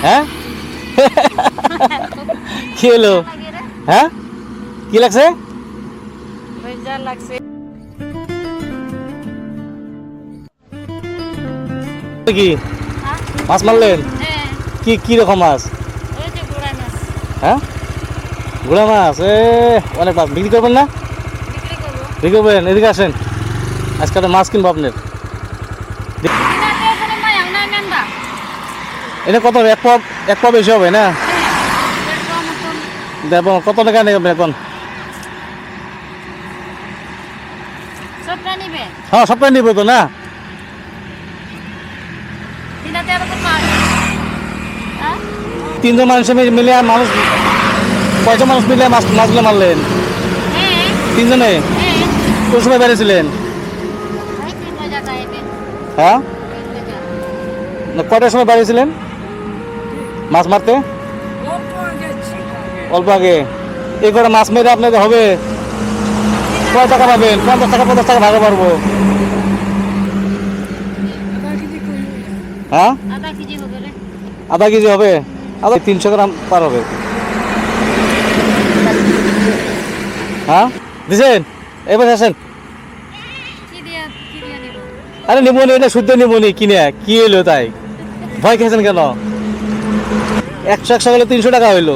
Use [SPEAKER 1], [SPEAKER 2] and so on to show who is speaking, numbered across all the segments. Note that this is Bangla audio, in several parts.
[SPEAKER 1] হ্যাঁ কি হলো? হ্যাঁ কি লাগছে? কি মাছ মারলেন? কি কি রকম মাছ? হ্যাঁ গুড়া মাছ, অনেক মাছ বিক্রি করবেন না? বিক্রি করবেন, এদিকে আসেন, আজকে একটা মাছ কিনবো আপনার। এটা কত? এক পা বেশি হবে না? কত টাকা নেবেন এখন? হ্যাঁ সবটাই নিব তো না? তিনজন মানুষ মিলে মানুষ, কয়জন মানুষ মিলে মাছগুলো মারলেন? তিনজনে? কোন সময় বেরিয়েছিলেন? হ্যাঁ কয়টার সময় বেরিয়েছিলেন মাছ মারতে? অল্প আগে। এই করে মাছ মেরে আপনাদের হবে কয় টাকা পাবেন? 50 টাকা 50 টাকা ভাগে পারবো। হ্যাঁ আধা কেজি হবে, আধা 300 গ্রাম পার হবে। হ্যাঁ দিছেন? এবার আসেন। আরে নিমনি, এটা শুদ্ধ নিমনি কিনে, কি হইলো তাই ভয় খেয়েছেন কেন? 100 হলে 300 টাকা হইলো,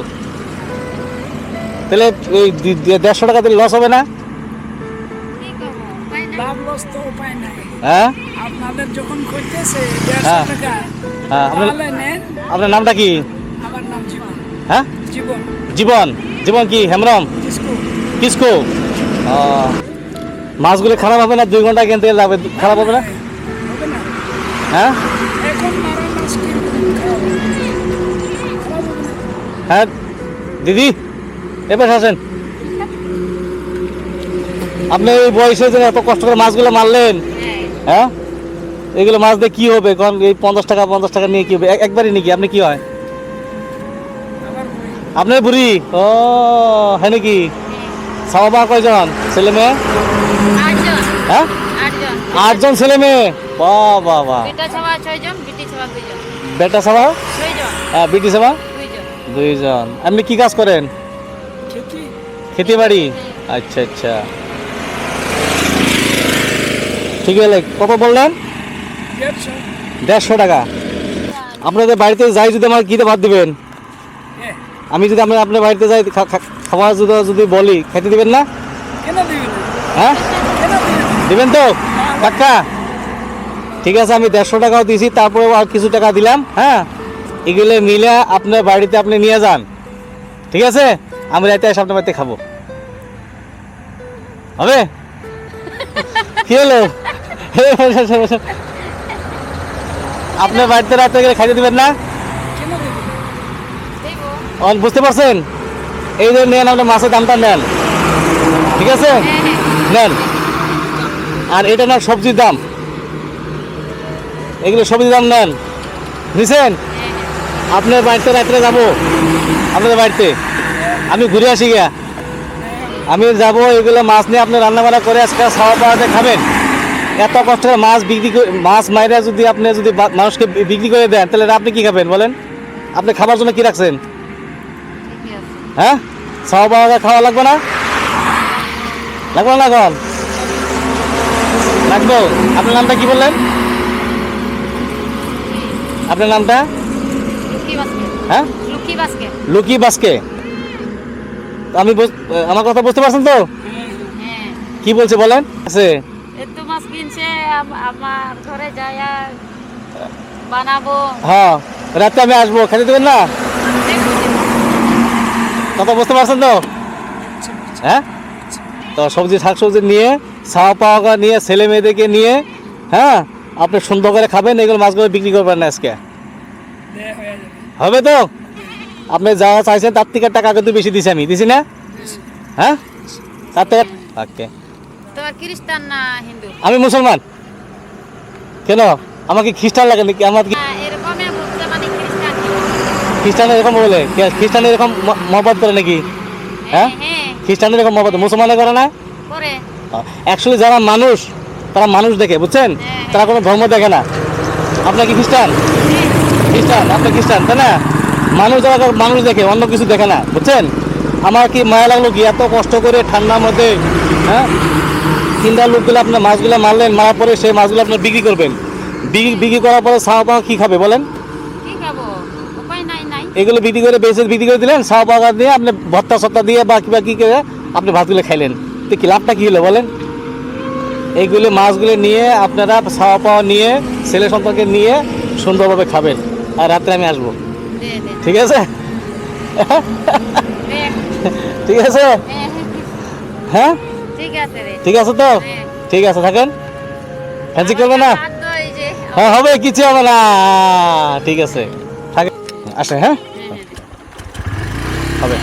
[SPEAKER 1] তাহলে ওই 150 টাকা দিলে লস হবে না? হ্যাঁ
[SPEAKER 2] আপনাদের যখন করতেছে
[SPEAKER 1] হ্যাঁ
[SPEAKER 2] 150 টাকা
[SPEAKER 1] হ্যাঁ
[SPEAKER 2] তাহলে নেন।
[SPEAKER 1] আপনার নামটা কি?
[SPEAKER 2] আমার নাম জীবন।
[SPEAKER 1] হ্যাঁ
[SPEAKER 2] জীবন
[SPEAKER 1] জীবন। জীবন কি হেমব্রম?
[SPEAKER 2] কিসকু।
[SPEAKER 1] কিসকু। মাছগুলো খারাপ হবে না? 2 ঘন্টা কিনতে যাবে, খারাপ হবে না?
[SPEAKER 2] হবে না
[SPEAKER 1] হ্যাঁ
[SPEAKER 2] এখন মারা মাছ কি খারাপ হবে? খারাপ হবে না।
[SPEAKER 1] হ্যাঁ দিদি এবার আসেন। আপনি এই বয়সে যে এত কষ্ট করে মাছগুলো মারলেন, হ্যাঁ এগুলো মাছ দিয়ে কি হবে? কারণ এই 50 টাকা নিয়ে কি হবে? একবারই নাকি? আপনি কি হয়?
[SPEAKER 2] আমার বই
[SPEAKER 1] আপনার বুড়ি? ও হ্যাঁ নাকি? সাবা কয়জন ছেলে মেয়ে? হ্যাঁ 8জন ছেলে মেয়ে। বাহ বাহ বাহ। বেটা সবা হ্যাঁ, বিটি সবা 2জন। আপনি কি কাজ করেন?
[SPEAKER 2] খেতে
[SPEAKER 1] খেতে বাড়ি? আচ্ছা আচ্ছা ঠিক আছে। কত বললেন? 150 টাকা। আপনাদের বাড়িতে যাই, যদি আমার কিতে ভাত দিবেন? আমি যদি আপনার বাড়িতে যাই, খাবার যদি বলি, খেতে দিবেন না?
[SPEAKER 2] কেন দিবেন?
[SPEAKER 1] হ্যাঁ
[SPEAKER 2] কেন দিবেন?
[SPEAKER 1] দিবেন তো কাকা? ঠিক আছে, আমি 150 টাকাও দিয়েছি, তারপরে আর কিছু টাকা দিলাম। হ্যাঁ এগুলো মিলে আপনার বাড়িতে আপনি নিয়ে যান, ঠিক আছে? আমি রাতে এসে আপনার বাড়িতে খাবো, হবে? কি হলো? আপনার বাড়িতে রাতে গেলে খাইতে দিবেন না?
[SPEAKER 2] কেন দিবেন?
[SPEAKER 1] বুঝতে পারছেন? এই যে নেন, আপনি মাছের দামটা নেন, ঠিক আছে? নেন। আর এটা না সবজির দাম, এগুলো সবজির দাম নেন, বুঝছেন? আপনার বাড়িতে রাত্রে যাবো, আপনাদের বাড়িতে আমি ঘুরে আসি গিয়া, আমি যাবো, এগুলো মাছ নিয়ে আপনি রান্নাবান্না করে আজকে খাওয়া পাওয়াতে খাবেন। এত কষ্ট করে মাছ মাছ মাইরা যদি আপনি মানুষকে বিক্রি করে দেন, তাহলে আপনি কি খাবেন বলেন? আপনি খাবার জন্য কি রাখছেন? হ্যাঁ খাওয়া পাওয়া খাওয়া লাগবে না? লাগবে না? এখন লাগবো। আপনার নামটা কি বললেন? আপনার নামটা? হ্যাঁ লুকি বাস্কে। আমি আমার কথা বুঝতে পারছেন তো? কি বলছে বলেন? আছে
[SPEAKER 3] আমার ঘরে যায়া বানাবো।
[SPEAKER 1] হ্যাঁ রাতে আমি আসবো, খেতে দেবেন না? কথা বুঝতে পারছেন তো? হ্যাঁ তো সবজি শাকসবজি নিয়ে, খাওয়া পাওয়া নিয়ে, ছেলে মেয়েদেরকে নিয়ে, হ্যাঁ আপনি সুন্দর করে খাবেন, এগুলো মাছগুলো বিক্রি করবেন না আজকে, হবে তো? আপনি যা চাইছেন তার থেকে টাকা কিন্তু বেশি দিছি, আমি দিছি না? হ্যাঁ তার থেকে ওকে।
[SPEAKER 3] তোমার খ্রিস্টান না হিন্দু?
[SPEAKER 1] আমি মুসলমান। কেন আমাকে খ্রিস্টান লাগে নাকি? আমার
[SPEAKER 3] এরকমই বলতে মানে খ্রিস্টান।
[SPEAKER 1] খ্রিস্টান এরকম বলে? খ্রিস্টান এরকম মহব্বত করে নাকি? হ্যাঁ খ্রিস্টানের এরকম মহব্বত মুসলমানে করে না?
[SPEAKER 3] করে।
[SPEAKER 1] অ্যাকচুয়ালি যারা মানুষ, তারা মানুষ দেখে, বুঝছেন? তারা কোনো ধর্ম দেখে না। আপনার কি খ্রিস্টান? খ্রিস্টান, আপনি খ্রিস্টান তাই না? মানুষ যারা মানুষ দেখে, অন্য কিছু দেখে না, বুঝছেন? আমার কি মায়া লাগলো কি এত কষ্ট করে ঠান্ডার মধ্যে, হ্যাঁ, তিনটা লোকগুলো আপনার মাছগুলো মারলেন, মারার পরে সেই মাছগুলো আপনার বিক্রি করবেন, বিক্রি করার পরে ছাওয়া পাওয়া কী খাবে বলেন?
[SPEAKER 3] কি খাবো, উপায় নাই।
[SPEAKER 1] এগুলো বিক্রি করে দিলেন, ছাওয়া পাওয়া দিয়ে আপনি ভর্তা সত্তা দিয়ে বা কিবা কী করে আপনি ভাতগুলো খাইলেন, তো কি লাভটা কী হলো বলেন? এইগুলি মাছগুলো নিয়ে আপনারা ছাওয়া পাওয়া নিয়ে ছেলে সন্তানকে নিয়ে সুন্দরভাবে খাবেন, আর রাত্রে আমি আসবো,
[SPEAKER 3] দে দে
[SPEAKER 1] ঠিক আছে?
[SPEAKER 3] দে।
[SPEAKER 1] ঠিক আছে, হ্যাঁ,
[SPEAKER 3] ঠিক আছে রে।
[SPEAKER 1] ঠিক আছে তো,
[SPEAKER 3] হ্যাঁ।
[SPEAKER 1] ঠিক আছে, থাকেন, ফ্যান্সি করবে না?
[SPEAKER 3] হাত ধো, এই যে।
[SPEAKER 1] হ্যাঁ, হবে, কিছু হবে না, ঠিক আছে, থাকে, আসে, হ্যাঁ,
[SPEAKER 3] হ্যাঁ, হ্যাঁ।
[SPEAKER 1] হবে।